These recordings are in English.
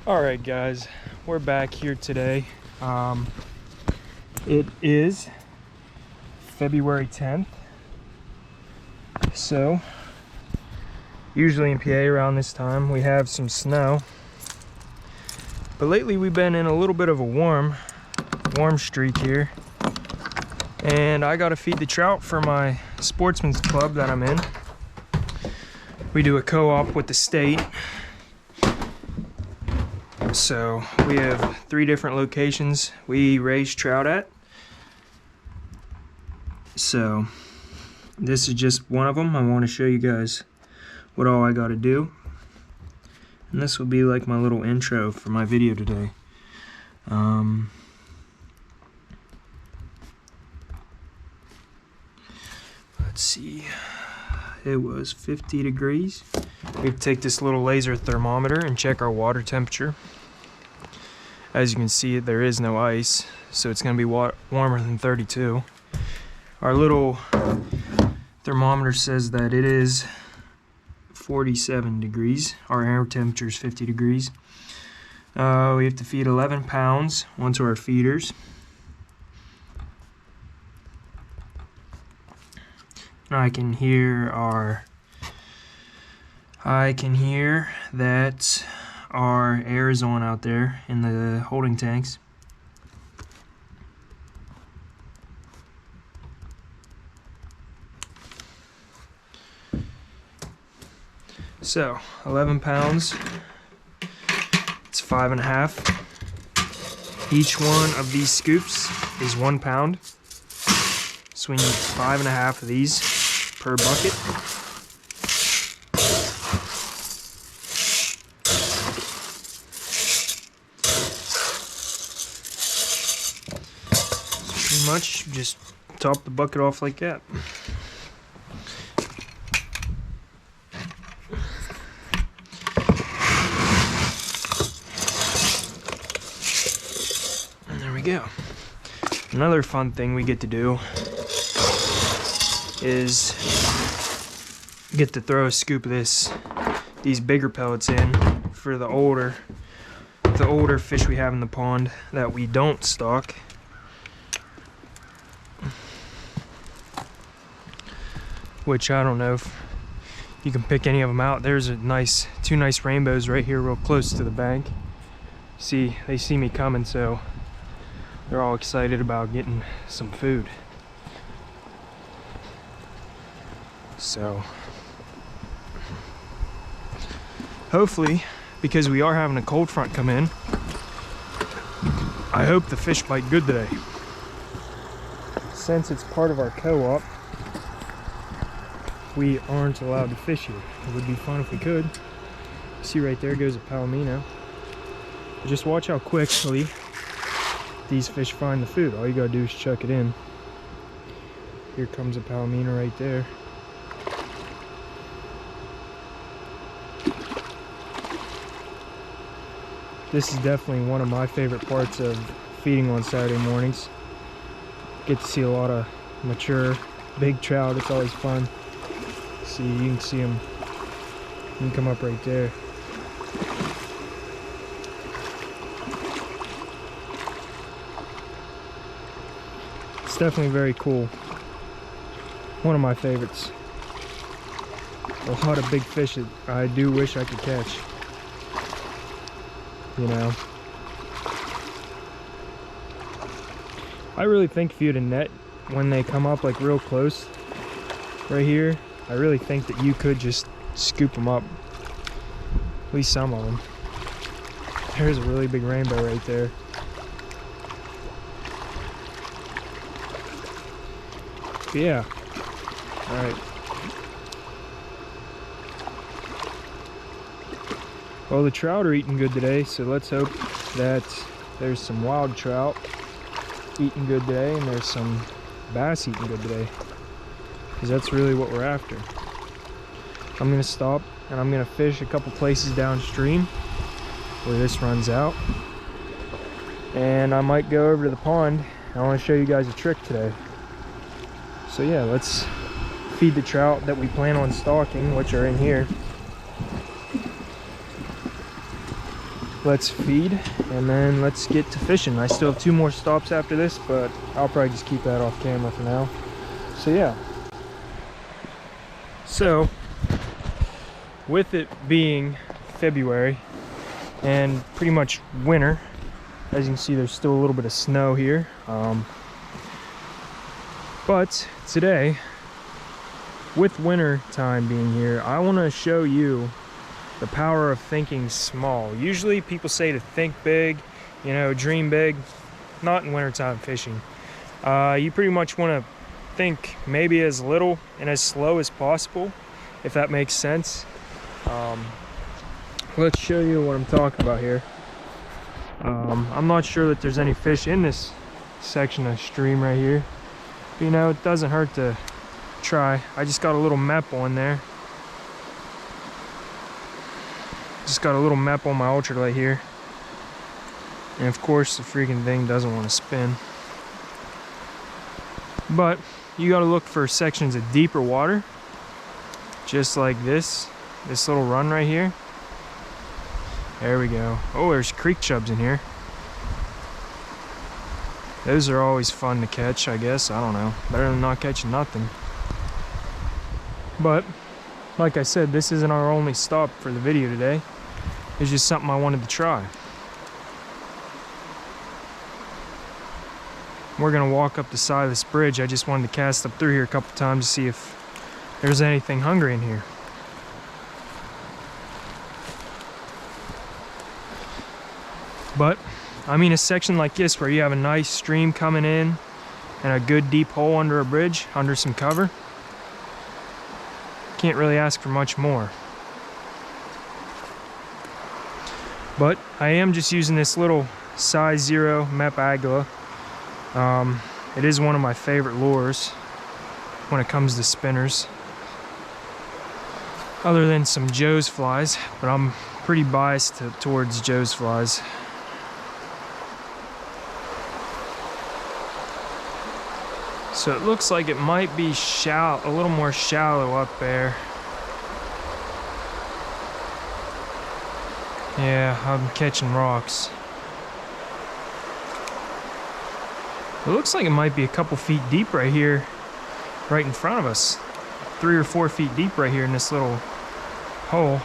Alright guys, we're back here today. It is February 10th. So, usually in PA around this time we have some snow. But lately we've been in a little bit of a warm streak here. And I gotta feed the trout for my sportsman's club that I'm in. We do a co-op with the state. So we have 3 different locations we raise trout at. So this is just one of them. I want to show you guys what all I got to do. And this will be like my little intro for my video today. Let's see. It was 50 degrees. We take this little laser thermometer and check our water temperature. As you can see, there is no ice, so it's going to be warmer than 32. Our little thermometer says that it is 47 degrees. Our air temperature is 50 degrees. We have to feed 11 pounds onto our feeders. I can hear that our air is on out there in the holding tanks. So 11 pounds, it's 5.5. Each one of these scoops is 1 pound, so we need 5.5 of these per bucket. Pretty much just top the bucket off like that. And there we go. Another fun thing we get to do is get to throw a scoop of these bigger pellets in for the older fish we have in the pond that we don't stock. Which I don't know if you can pick any of them out. There's two nice rainbows right here real close to the bank. See, they see me coming, so they're all excited about getting some food. So hopefully, because we are having a cold front come in, I hope the fish bite good today. Since it's part of our co-op, we aren't allowed to fish here. It would be fun if we could. See, right there goes a palomino. Just watch how quickly these fish find the food. All you gotta do is chuck it in. Here comes a palomino right there. This is definitely one of my favorite parts of feeding on Saturday mornings. Get to see a lot of mature, big trout. It's always fun. See, you can see them. You can come up right there. It's definitely very cool. One of my favorites. A lot of big fish that I do wish I could catch. You know, I really think if you had a net when they come up like real close right here, I really think that you could just scoop them up, at least some of them. There's a really big rainbow right there. But yeah, all right. Well, the trout are eating good today, so let's hope that there's some wild trout eating good today and there's some bass eating good today, because that's really what we're after. I'm gonna stop and I'm gonna fish a couple places downstream where this runs out, and I might go over to the pond. I want to show you guys a trick today. So yeah, let's feed the trout that we plan on stocking, which are in here. let's feed, and then let's get to fishing. I still have 2 more stops after this, but I'll probably just keep that off camera for now. So yeah. So, with it being February and pretty much winter, as you can see, there's still a little bit of snow here. But today, with winter time being here, I want to show you the power of thinking small. Usually people say to think big, you know, dream big. Not in wintertime fishing. You pretty much want to think maybe as little and as slow as possible, if that makes sense. Let's show you what I'm talking about here. I'm not sure that there's any fish in this section of stream right here. But, you know, it doesn't hurt to try. I just got a little maple in there. Just got a little map on my ultralight here, and of course the freaking thing doesn't want to spin. But you got to look for sections of deeper water, just like this little run right here. There we go. Oh, there's creek chubs in here. Those are always fun to catch, I guess. I don't know, better than not catching nothing. But like I said, this isn't our only stop for the video today. It's just something I wanted to try. We're gonna walk up the side of this bridge. I just wanted to cast up through here a couple times to see if there's anything hungry in here. But I mean, a section like this where you have a nice stream coming in and a good deep hole under a bridge, under some cover, can't really ask for much more. But I am just using this little size 0 Mep Agla. It is one of my favorite lures when it comes to spinners, other than some Joe's flies, but I'm pretty biased towards Joe's flies. So it looks like it might be shallow, a little more shallow up there. Yeah, I'm catching rocks. It looks like it might be a couple feet deep right here, right in front of us. 3 or 4 feet deep right here in this little hole.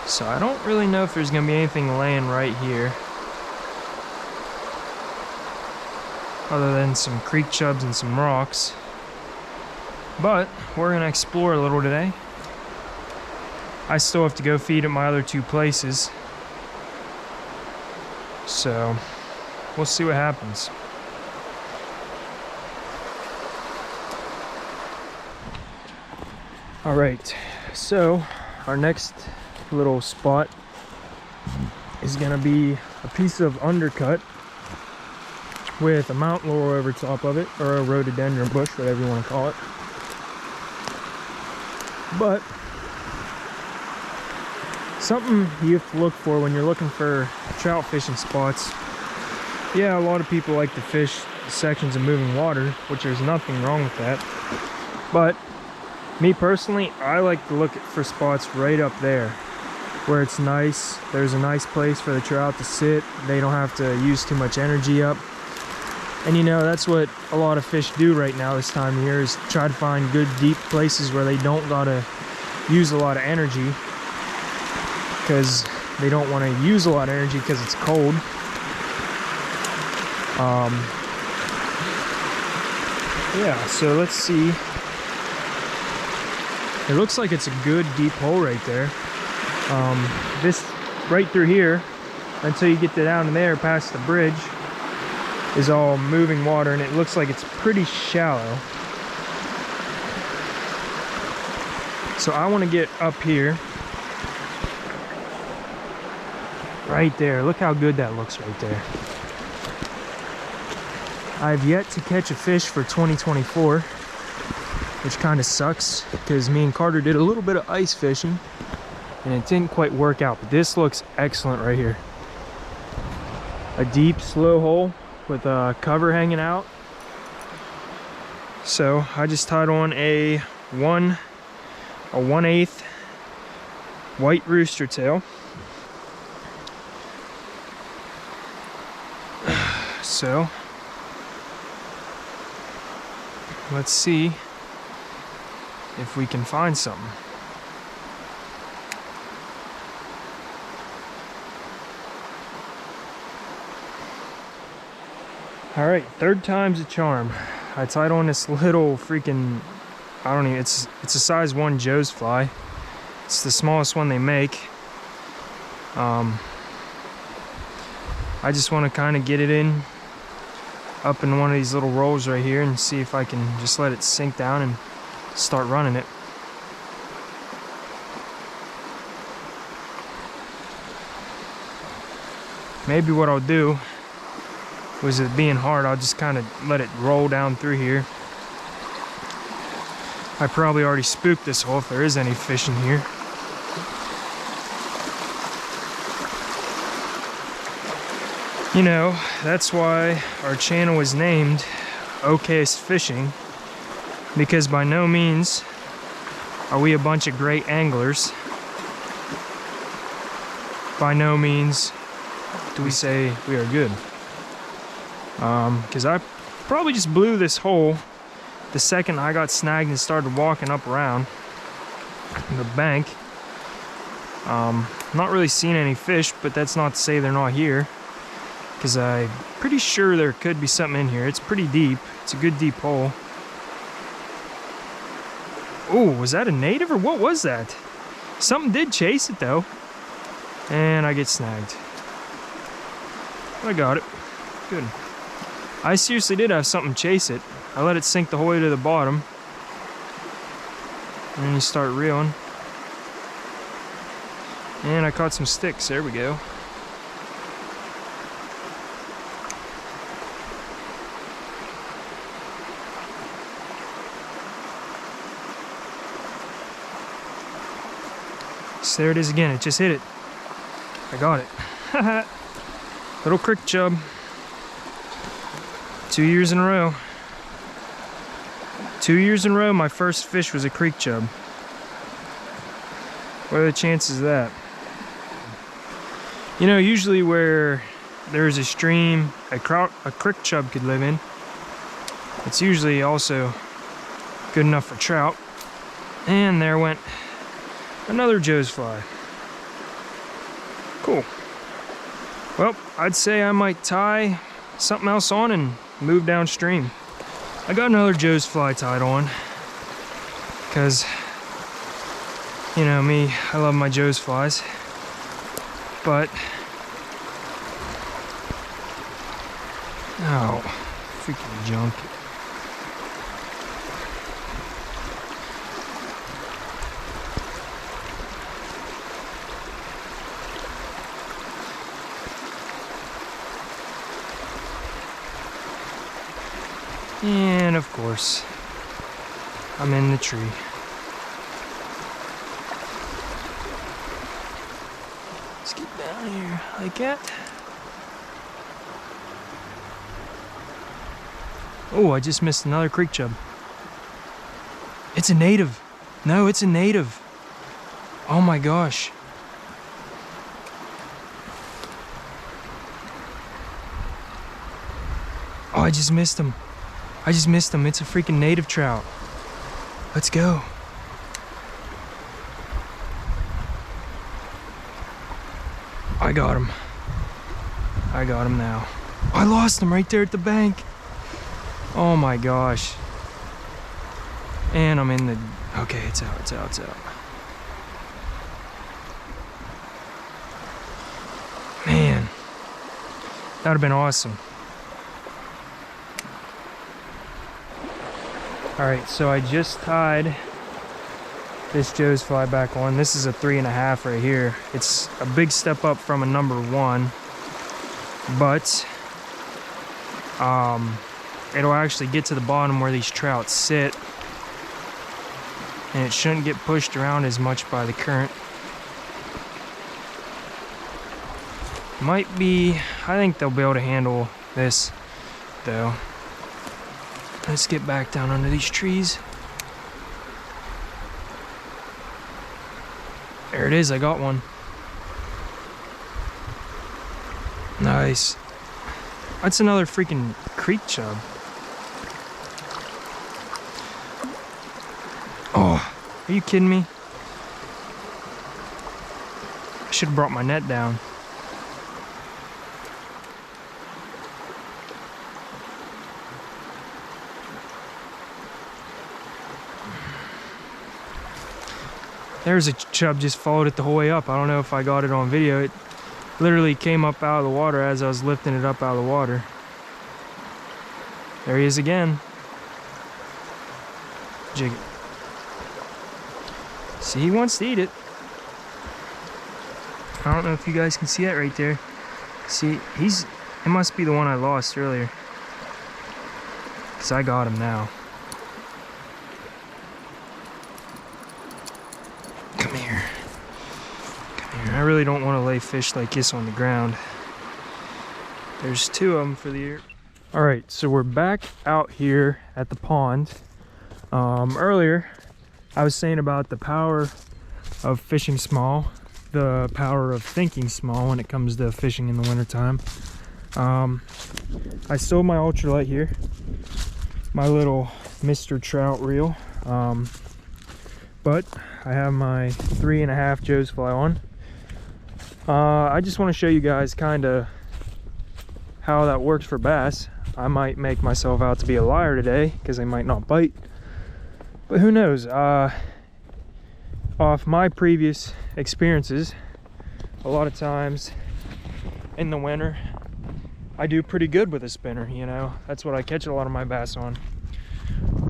So I don't really know if there's gonna be anything laying right here, other than some creek chubs and some rocks. But we're gonna explore a little today. I still have to go feed at my other 2 places, so we'll see what happens. All right, so our next little spot is gonna be a piece of undercut with a mountain laurel over top of it, or a rhododendron bush, whatever you want to call it. But something you have to look for when you're looking for trout fishing spots. Yeah, a lot of people like to fish sections of moving water, which there's nothing wrong with that. But me personally, I like to look for spots right up there where it's nice. There's a nice place for the trout to sit. They don't have to use too much energy up. And you know, that's what a lot of fish do right now this time of year, is try to find good deep places where they don't gotta use a lot of energy, because they don't want to use a lot of energy because it's cold. Yeah, so let's see. It looks like it's a good deep hole right there. This right through here, until you get down to there past the bridge, is all moving water, and it looks like it's pretty shallow. So I want to get up here. Right there, look how good that looks right there. I've yet to catch a fish for 2024, which kind of sucks, because me and Carter did a little bit of ice fishing and it didn't quite work out. But this looks excellent right here. A deep, slow hole with a cover hanging out. So I just tied on a 1/8 white rooster tail. So let's see if we can find something. All right, third time's a charm. I tied on this little freaking, I don't even, it's a size 1 Joe's fly. It's the smallest one they make. I just want to kind of get it in up in one of these little rolls right here and see if I can just let it sink down and start running it. Maybe what I'll do, with it being hard, I'll just kind of let it roll down through here. I probably already spooked this hole if there is any fish in here. You know, that's why our channel was named Okayest Fishing, because by no means are we a bunch of great anglers. By no means do we say we are good. Because I probably just blew this hole the second I got snagged and started walking up around the bank. Not really seeing any fish, but that's not to say they're not here, because I'm pretty sure there could be something in here. It's pretty deep. It's a good deep hole. Oh, was that a native or what was that? Something did chase it though, and I get snagged. I got it. Good. I seriously did have something chase it. I let it sink the whole way to the bottom. And then you start reeling. And I caught some sticks. There we go. So there it is again. It just hit it. I got it. Little creek chub. 2 years in a row. 2 years in a row, my first fish was a creek chub. What are the chances of that? You know, usually where there's a stream, a creek chub could live in, it's usually also good enough for trout. And there went another Joe's fly. Cool. Well, I'd say I might tie something else on and move downstream. I got another Joe's fly tied on because, you know me, I love my Joe's flies, but oh, freaking junk. And of course, I'm in the tree. Let's get down here like that. Oh, I just missed another creek chub. It's a native. No, it's a native. Oh my gosh. Oh, I just missed him. I just missed him. It's a freaking native trout. Let's go. I got him. I got him now. I lost him right there at the bank. Oh my gosh. And I'm in the... Okay, it's out, it's out, it's out. Man. That would have been awesome. Alright, so I just tied this Joe's fly back on. This is a 3.5 right here. It's a big step up from a number 1, but it'll actually get to the bottom where these trout sit, and it shouldn't get pushed around as much by the current. Might be, I think they'll be able to handle this though. Let's get back down under these trees. There it is, I got one. Nice. That's another freaking creek chub. Oh, are you kidding me? I should have brought my net down. There's a chub, just followed it the whole way up. I don't know if I got it on video. It literally came up out of the water as I was lifting it up out of the water. There he is again. Jig it. See, he wants to eat it. I don't know if you guys can see that right there. See, it must be the one I lost earlier. Because I got him now. Come here. Come here. I really don't want to lay fish like this on the ground. There's 2 of them for the year. All right, so we're back out here at the pond. Earlier, I was saying about the power of fishing small, the power of thinking small when it comes to fishing in the wintertime. I stole my ultralight here, my little Mr. Trout reel, but I have my 3.5 Joe's fly on. I just want to show you guys kind of how that works for bass. I might make myself out to be a liar today because they might not bite, but who knows. Off my previous experiences, a lot of times in the winter I do pretty good with a spinner, you know. That's what I catch a lot of my bass on.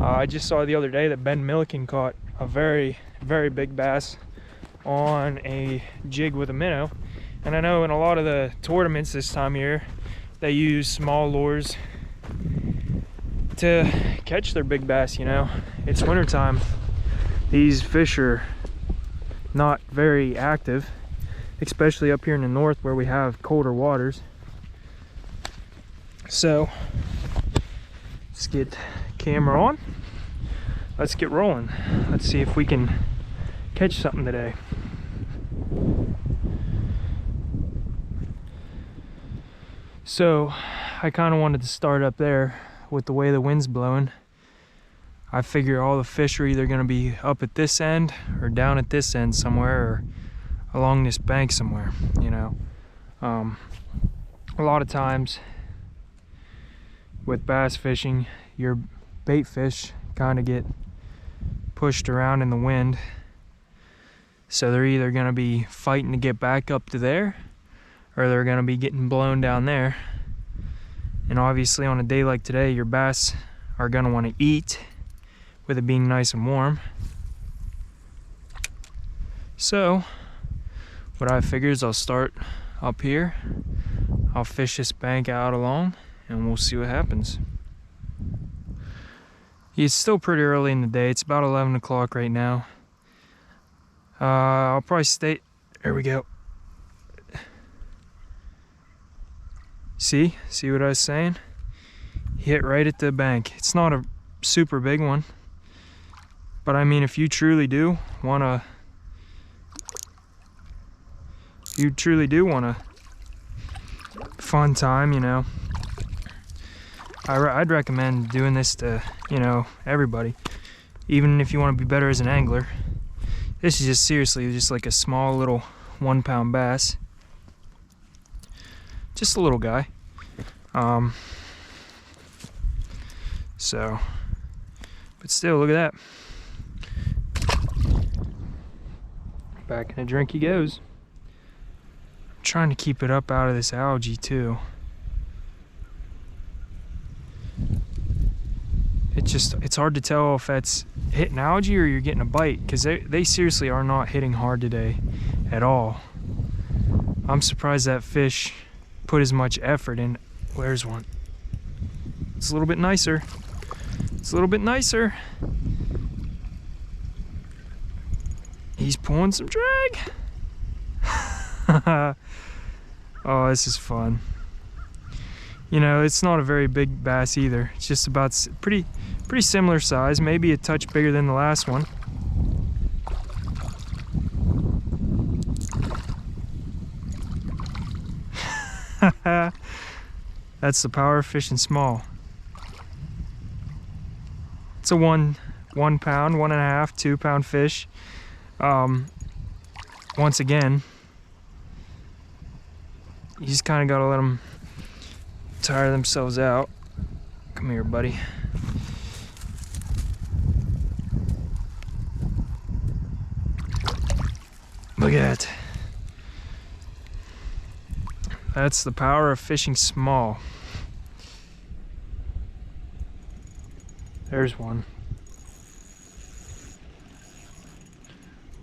I just saw the other day that Ben Milliken caught a very, very big bass on a jig with a minnow, and I know in a lot of the tournaments this time of year they use small lures to catch their big bass, you know. It's wintertime. These fish are not very active, especially up here in the north where we have colder waters. So let's get camera on. Let's get rolling. Let's see if we can catch something today. So I kind of wanted to start up there with the way the wind's blowing. I figure all the fish are either going to be up at this end or down at this end somewhere, or along this bank somewhere, you know. A lot of times with bass fishing, your bait fish kind of get pushed around in the wind, so they're either going to be fighting to get back up to there, or they're going to be getting blown down there. And obviously on a day like today, your bass are going to want to eat, with it being nice and warm. So what I figure is I'll start up here, I'll fish this bank out along, and we'll see what happens. It's still pretty early in the day. It's about 11 o'clock right now. I'll probably stay. There we go. See what I was saying? Hit right at the bank. It's not a super big one, but I mean, if you truly do want a fun time, you know, I'd recommend doing this to, you know, everybody, even if you want to be better as an angler. This is just seriously just like a small little 1 pound bass, just a little guy. So, but still, look at that. Back in the drink he goes. I'm trying to keep it up out of this algae too. It's hard to tell if that's hitting algae or you're getting a bite, because they seriously are not hitting hard today at all. I'm surprised that fish put as much effort in. Where's one? It's a little bit nicer. It's a little bit nicer. He's pulling some drag. Oh, this is fun. You know, it's not a very big bass either. It's just about pretty similar size, maybe a touch bigger than the last one. That's the power of fishing small. It's a one pound, 1.5, 2 pound fish. Once again, you just kind of gotta let them tire themselves out. Come here, buddy. Look at that. That's the power of fishing small. There's one.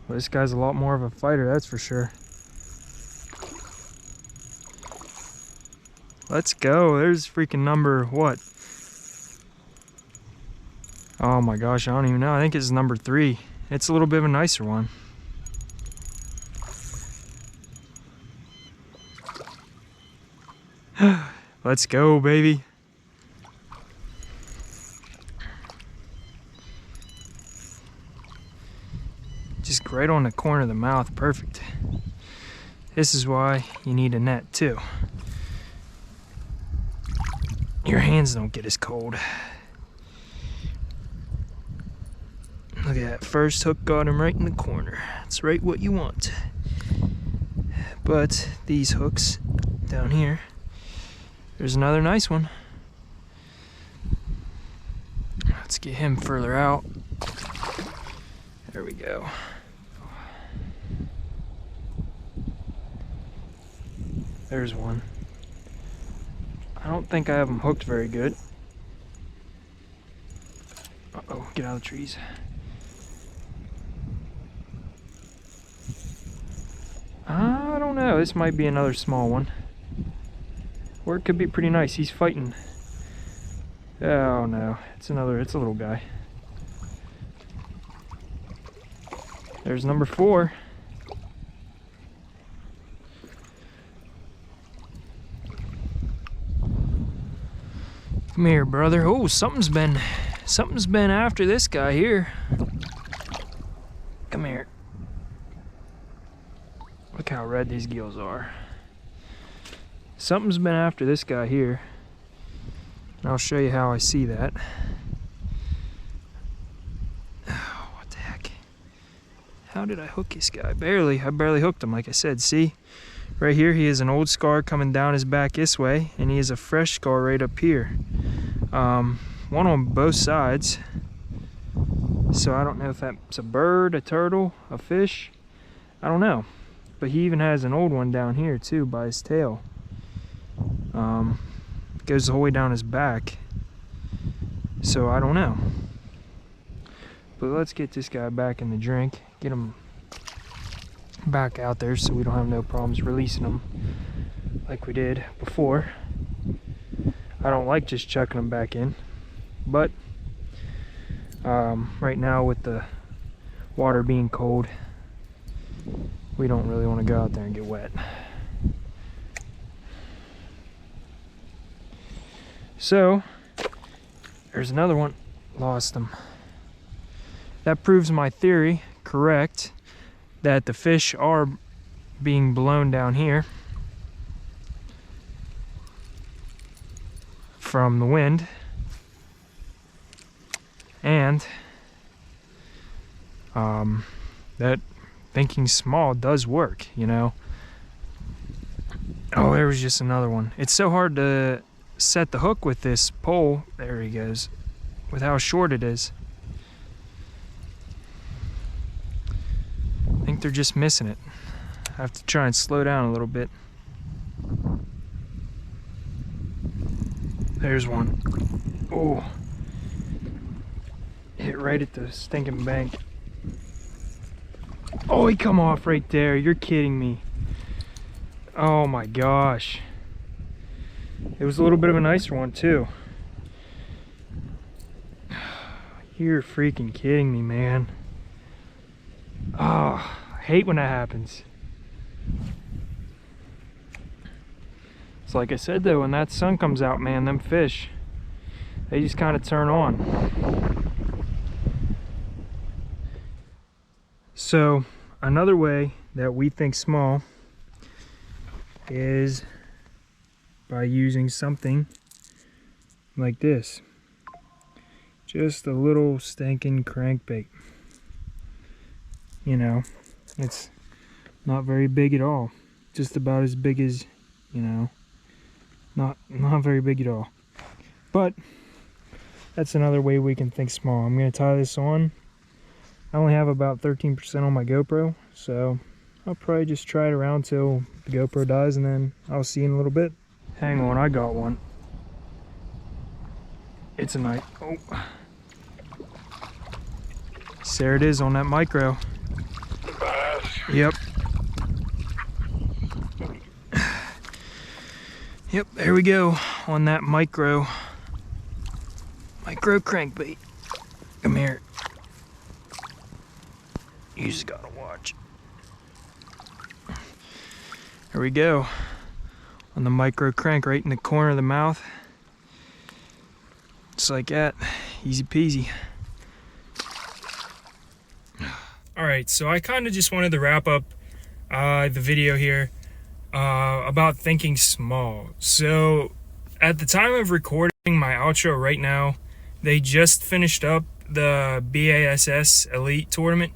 Well, this guy's a lot more of a fighter, that's for sure. Let's go. There's freaking number what? Oh my gosh, I don't even know. I think it's number 3. It's a little bit of a nicer one. Let's go, baby. Just right on the corner of the mouth. Perfect. This is why you need a net too. Your hands don't get as cold. Look at that. First hook got him right in the corner. That's right what you want. But these hooks down here, there's another nice one. Let's get him further out. There we go. There's one. I don't think I have them hooked very good. Uh-oh, get out of the trees. I don't know, this might be another small one. Or it could be pretty nice. He's fighting. Oh no, it's a little guy. There's number 4. Come here, brother. Oh, something's been after this guy here. Come here. Look how red these gills are. Something's been after this guy here. And I'll show you how I see that. Oh, what the heck? How did I hook this guy? I barely hooked him, like I said. See? Right here, he has an old scar coming down his back this way, and he has a fresh scar right up here. One on both sides. So I don't know if that's a bird, a turtle, a fish. I don't know. But he even has an old one down here too by his tail. Goes the whole way down his back. So I don't know. But let's get this guy back in the drink. Get him back out there so we don't have no problems releasing him like we did before. I don't like just chucking them back in, but right now with the water being cold, we don't really want to go out there and get wet. So there's another one. Lost him. That proves my theory correct, that the fish are being blown down here from the wind, and that thinking small does work, you know. Oh, there was just another one. It's so hard to set the hook with this pole. There he goes, with how short it is. I think they're just missing it. I have to try and slow down a little bit. There's one. Oh, hit right at the stinking bank. Oh, he come off right there. You're kidding me. Oh my gosh. It was a little bit of a nicer one too. You're freaking kidding me, man. Oh, I hate when that happens. It's like I said though, when that sun comes out, man, them fish, they just kind of turn on. So another way that we think small is by using something like this. Just a little stinking crankbait. You know, it's not very big at all. Just about as big as, you know, not very big at all. But that's another way we can think small. I'm going to tie this on. I only have about 13% on my GoPro, so I'll probably just try it around till the GoPro dies, and then I'll see you in a little bit. Hang on, I got one. It's a night. Oh. So there it is on that micro. Yep. Yep, there we go on that micro crankbait. Come here. You just gotta watch. There we go on the micro crank right in the corner of the mouth. Just like that, easy peasy. Alright, so I kind of just wanted to wrap up the video here about thinking small. So at the time of recording my outro right now, they just finished up the BASS Elite Tournament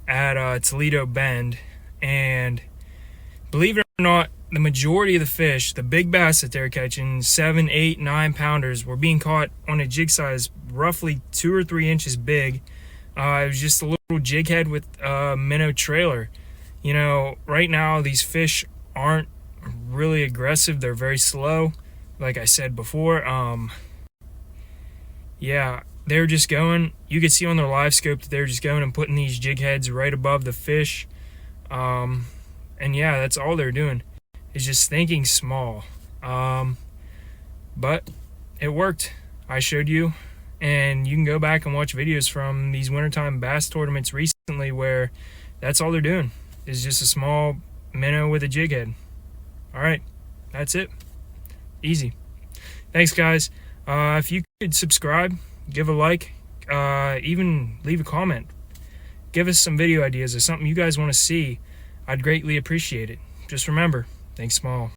at Toledo Bend, and believe it or not, the majority of the fish, the big bass that they're catching, 7, 8, 9 pounders, were being caught on a jig size roughly 2 or 3 inches big. It was just a little jig head with a minnow trailer. You know, right now these fish aren't really aggressive. They're very slow, like I said before. Yeah, they're just going. You can see on their live scope that they're just going and putting these jig heads right above the fish. And yeah, that's all they're doing, is just thinking small. But it worked. I showed you. And you can go back and watch videos from these wintertime bass tournaments recently where that's all they're doing, is just a small minnow with a jig head. Alright, that's it. Easy. Thanks, guys. If you could subscribe, give a like, even leave a comment. Give us some video ideas or something you guys want to see. I'd greatly appreciate it. Just remember, think small.